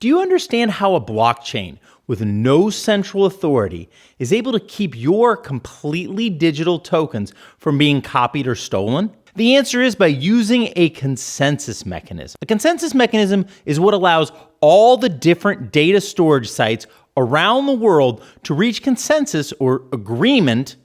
Do you understand how a blockchain with no central authority is able to keep your completely digital tokens from being copied or stolen? The answer is by using a consensus mechanism. A consensus mechanism is what allows all the different data storage sites around the world to reach consensus or agreement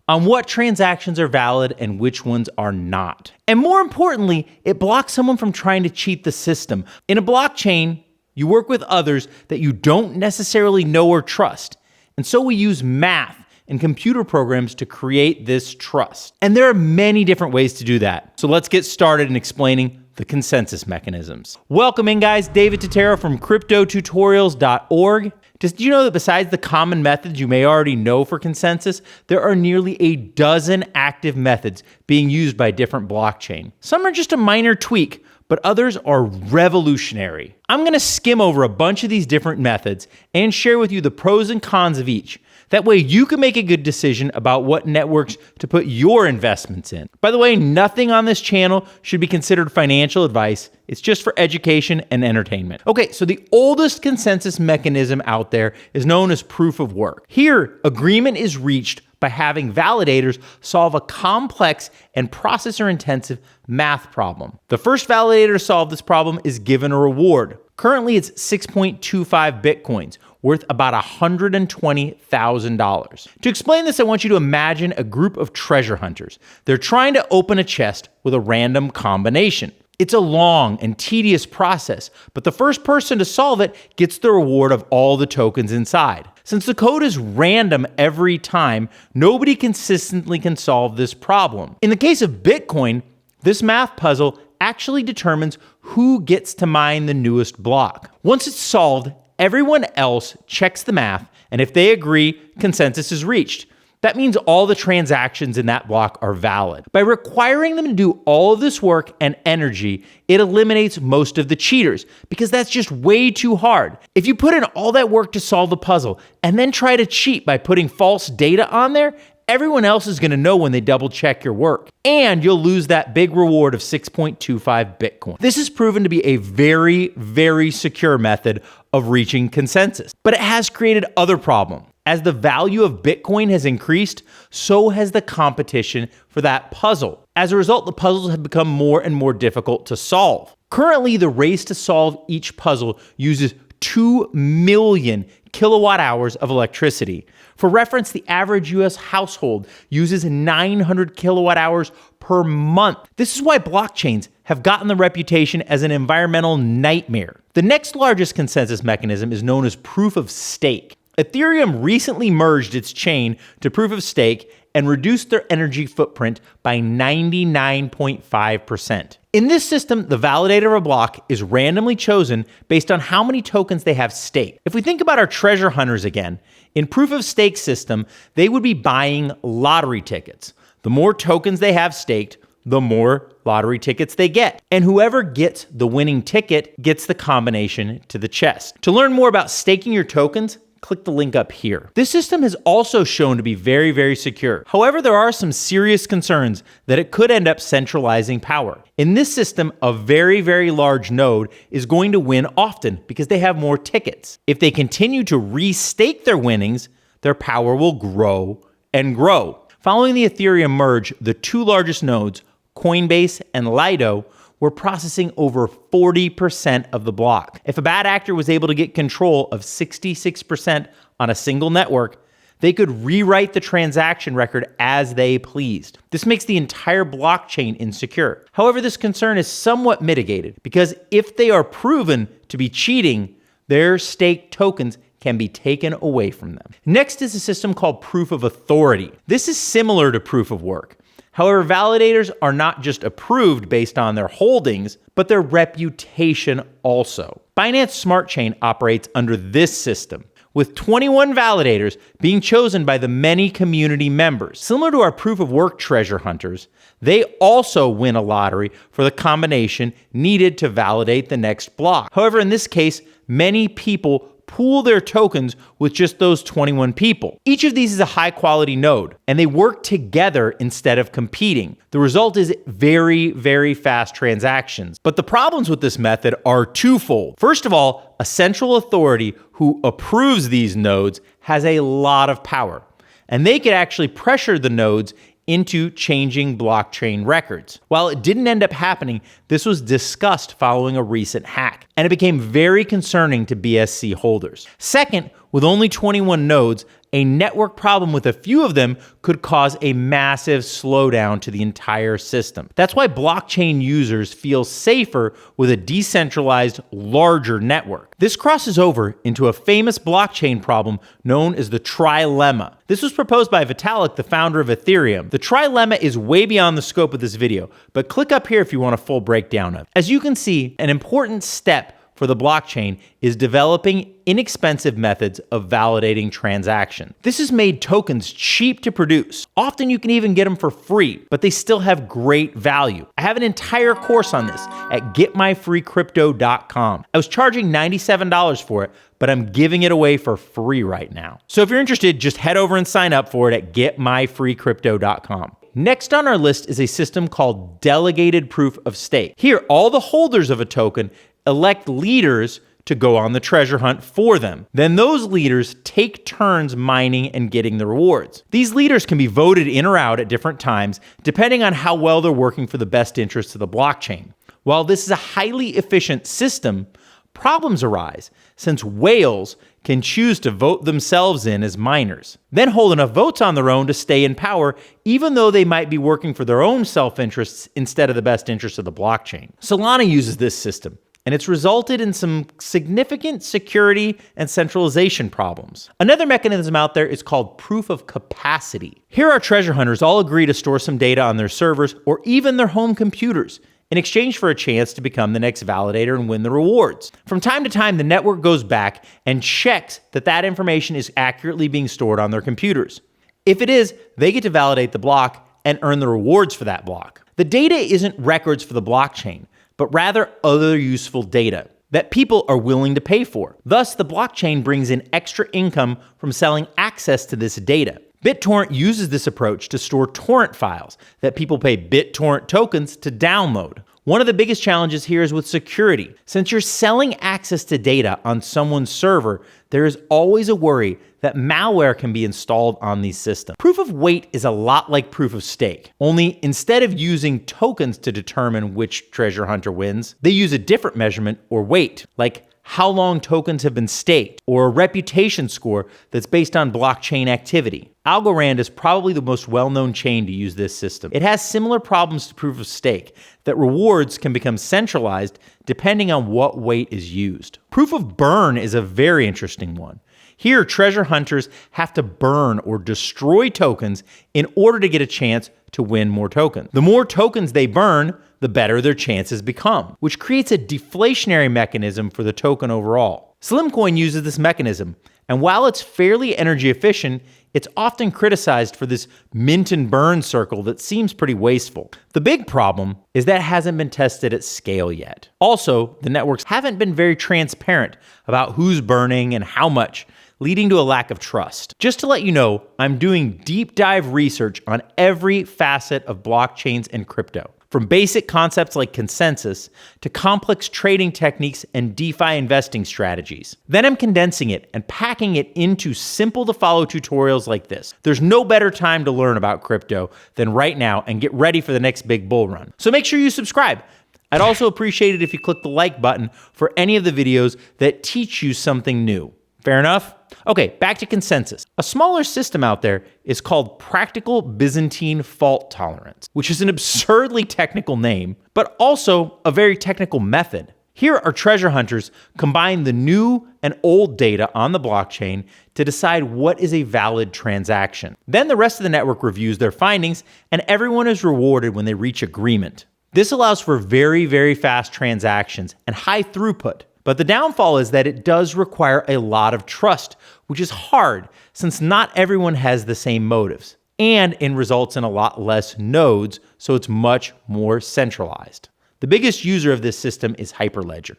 on what transactions are valid and which ones are not. And more importantly, it blocks someone from trying to cheat the system. In a blockchain, you work with others that you don't necessarily know or trust. And so we use math and computer programs to create this trust. And there are many different ways to do that. So let's get started in explaining the consensus mechanisms. Welcome in, guys. David Totaro from cryptotutorials.org. Did you know that besides the common methods you may already know for consensus, there are nearly a dozen active methods being used by different blockchains? Some are just a minor tweak, but others are revolutionary. I'm going to skim over a bunch of these different methods and share with you the pros and cons of each. That way you can make a good decision about what networks to put your investments in. By the way, nothing on this channel should be considered financial advice. It's just for education and entertainment. Okay, so the oldest consensus mechanism out there is known as proof of work. Here, agreement is reached by having validators solve a complex and processor-intensive math problem. The first validator to solve this problem is given a reward. Currently, it's 6.25 Bitcoins, worth about $120,000. To explain this, I want you to imagine a group of treasure hunters. They're trying to open a chest with a random combination. It's a long and tedious process, but the first person to solve it gets the reward of all the tokens inside. Since the code is random every time, nobody consistently can solve this problem. In the case of Bitcoin, this math puzzle actually determines who gets to mine the newest block. Once it's solved, everyone else checks the math, and if they agree, consensus is reached. That means all the transactions in that block are valid. By requiring them to do all of this work and energy, it eliminates most of the cheaters, because that's just way too hard. If you put in all that work to solve the puzzle and then try to cheat by putting false data on there, everyone else is going to know when they double check your work, and you'll lose that big reward of 6.25 Bitcoin. This is proven to be a very, very secure method of reaching consensus, but it has created other problems. As the value of Bitcoin has increased, so has the competition for that puzzle. As a result, the puzzles have become more and more difficult to solve. Currently, the race to solve each puzzle uses 2 million kilowatt hours of electricity. For reference, the average US household uses 900 kilowatt hours per month. This is why blockchains have gotten the reputation as an environmental nightmare. The next largest consensus mechanism is known as proof of stake. Ethereum recently merged its chain to proof of stake and reduced their energy footprint by 99.5%. In this system, the validator of a block is randomly chosen based on how many tokens they have staked. If we think about our treasure hunters again, in proof of stake system, they would be buying lottery tickets. The more tokens they have staked, the more lottery tickets they get. And whoever gets the winning ticket gets the combination to the chest. To learn more about staking your tokens, click the link up here. This system has also shown to be very, very secure. However, there are some serious concerns that it could end up centralizing power. In this system, a very, very large node is going to win often because they have more tickets. If they continue to restake their winnings, their power will grow and grow. Following the Ethereum merge, the two largest nodes, Coinbase and Lido, were processing over 40% of the block. If a bad actor was able to get control of 66% on a single network, they could rewrite the transaction record as they pleased. This makes the entire blockchain insecure. However, this concern is somewhat mitigated because if they are proven to be cheating, their staked tokens can be taken away from them. Next is a system called proof of authority. This is similar to proof of work. However, validators are not just approved based on their holdings, but their reputation also. Binance Smart Chain operates under this system, with 21 validators being chosen by the many community members. Similar to our proof of work treasure hunters, they also win a lottery for the combination needed to validate the next block. However, in this case, many people pool their tokens with just those 21 people. Each of these is a high-quality node, and they work together instead of competing. The result is very, very fast transactions. But the problems with this method are twofold. First of all, a central authority who approves these nodes has a lot of power, and they could actually pressure the nodes into changing blockchain records. While it didn't end up happening, this was discussed following a recent hack, and it became very concerning to BSC holders. Second, with only 21 nodes, a network problem with a few of them could cause a massive slowdown to the entire system. That's why blockchain users feel safer with a decentralized, larger network. This crosses over into a famous blockchain problem known as the Trilemma. This was proposed by Vitalik, the founder of Ethereum. The Trilemma is way beyond the scope of this video, but click up here if you want a full breakdown of it. As you can see, an important step for the blockchain is developing inexpensive methods of validating transactions. This has made tokens cheap to produce. Often you can even get them for free, but they still have great value. I have an entire course on this at getmyfreecrypto.com. I was charging $97 for it, but I'm giving it away for free right now. So if you're interested, just head over and sign up for it at getmyfreecrypto.com. Next on our list is a system called Delegated Proof of Stake. Here, all the holders of a token elect leaders to go on the treasure hunt for them. Then those leaders take turns mining and getting the rewards. These leaders can be voted in or out at different times, depending on how well they're working for the best interests of the blockchain. While this is a highly efficient system, problems arise since whales can choose to vote themselves in as miners, then hold enough votes on their own to stay in power, even though they might be working for their own self-interests instead of the best interests of the blockchain. Solana uses this system, and it's resulted in some significant security and centralization problems. Another mechanism out there is called proof of capacity. Here, our treasure hunters all agree to store some data on their servers or even their home computers in exchange for a chance to become the next validator and win the rewards. From time to time, the network goes back and checks that that information is accurately being stored on their computers. If it is, they get to validate the block and earn the rewards for that block. The data isn't records for the blockchain, but rather other useful data that people are willing to pay for. Thus, the blockchain brings in extra income from selling access to this data. BitTorrent uses this approach to store torrent files that people pay BitTorrent tokens to download. One of the biggest challenges here is with security. Since you're selling access to data on someone's server, there is always a worry that malware can be installed on these systems. Proof of weight is a lot like proof of stake, only instead of using tokens to determine which treasure hunter wins, they use a different measurement or weight, like how long tokens have been staked, or a reputation score that's based on blockchain activity. Algorand is probably the most well-known chain to use this system. It has similar problems to proof of stake, that rewards can become centralized depending on what weight is used. Proof of burn is a very interesting one. Here, treasure hunters have to burn or destroy tokens in order to get a chance to win more tokens. The more tokens they burn, the better their chances become, which creates a deflationary mechanism for the token overall. SlimCoin uses this mechanism, and while it's fairly energy efficient, it's often criticized for this mint and burn circle that seems pretty wasteful. The big problem is that it hasn't been tested at scale yet. Also, the networks haven't been very transparent about who's burning and how much, leading to a lack of trust. Just to let you know, I'm doing deep dive research on every facet of blockchains and crypto, from basic concepts like consensus to complex trading techniques and DeFi investing strategies. Then I'm condensing it and packing it into simple to follow tutorials like this. There's no better time to learn about crypto than right now and get ready for the next big bull run. So make sure you subscribe. I'd also appreciate it if you click the like button for any of the videos that teach you something new. Fair enough? Okay, back to consensus. A smaller system out there is called Practical Byzantine Fault Tolerance, which is an absurdly technical name, but also a very technical method. Here, our treasure hunters combine the new and old data on the blockchain to decide what is a valid transaction. Then the rest of the network reviews their findings, and everyone is rewarded when they reach agreement. This allows for very, very fast transactions and high throughput. But the downfall is that it does require a lot of trust, which is hard since not everyone has the same motives, and it results in a lot less nodes, so it's much more centralized. The biggest user of this system is HyperLedger.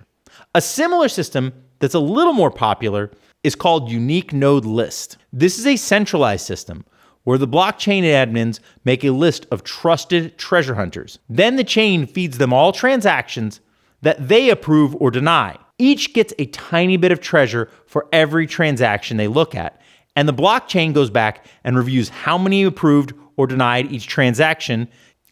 A similar system that's a little more popular is called Unique Node List. This is a centralized system where the blockchain admins make a list of trusted treasure hunters. Then the chain feeds them all transactions that they approve or deny. Each gets a tiny bit of treasure for every transaction they look at. And the blockchain goes back and reviews how many approved or denied each transaction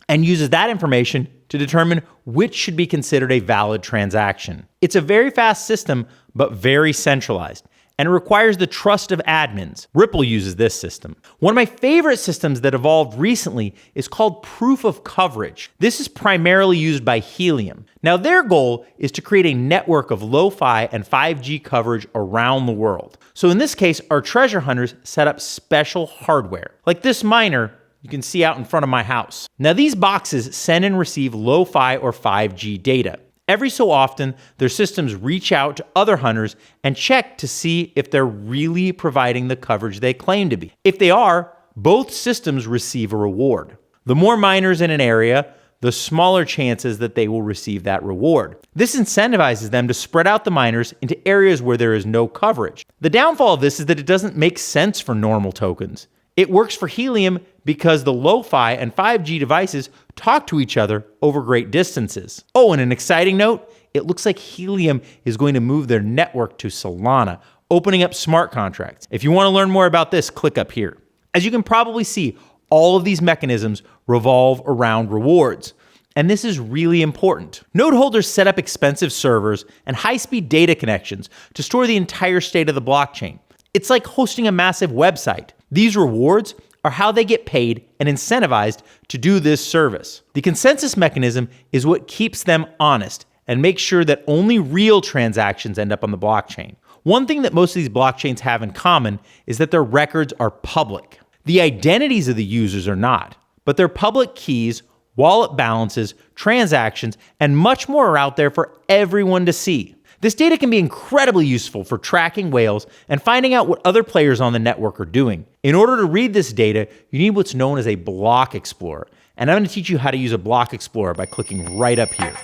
and uses that information to determine which should be considered a valid transaction. It's a very fast system, but very centralized, and it requires the trust of admins. Ripple uses this system. One of my favorite systems that evolved recently is called proof of coverage. This is primarily used by Helium. Now, their goal is to create a network of lo-fi and 5G coverage around the world. So in this case, our treasure hunters set up special hardware, like this miner you can see out in front of my house. Now, these boxes send and receive lo-fi or 5G data. Every so often, their systems reach out to other hunters and check to see if they're really providing the coverage they claim to be. If they are, both systems receive a reward. The more miners in an area, the smaller chances that they will receive that reward. This incentivizes them to spread out the miners into areas where there is no coverage. The downfall of this is that it doesn't make sense for normal tokens. It works for Helium because the lo-fi and 5G devices talk to each other over great distances. Oh, and an exciting note, it looks like Helium is going to move their network to Solana, opening up smart contracts. If you want to learn more about this, click up here. As you can probably see, all of these mechanisms revolve around rewards. And this is really important. Node holders set up expensive servers and high-speed data connections to store the entire state of the blockchain. It's like hosting a massive website. These rewards are how they get paid and incentivized to do this service. The consensus mechanism is what keeps them honest and makes sure that only real transactions end up on the blockchain. One thing that most of these blockchains have in common is that their records are public. The identities of the users are not, but their public keys, wallet balances, transactions, and much more are out there for everyone to see. This data can be incredibly useful for tracking whales and finding out what other players on the network are doing. In order to read this data, you need what's known as a block explorer. And I'm going to teach you how to use a block explorer by clicking right up here.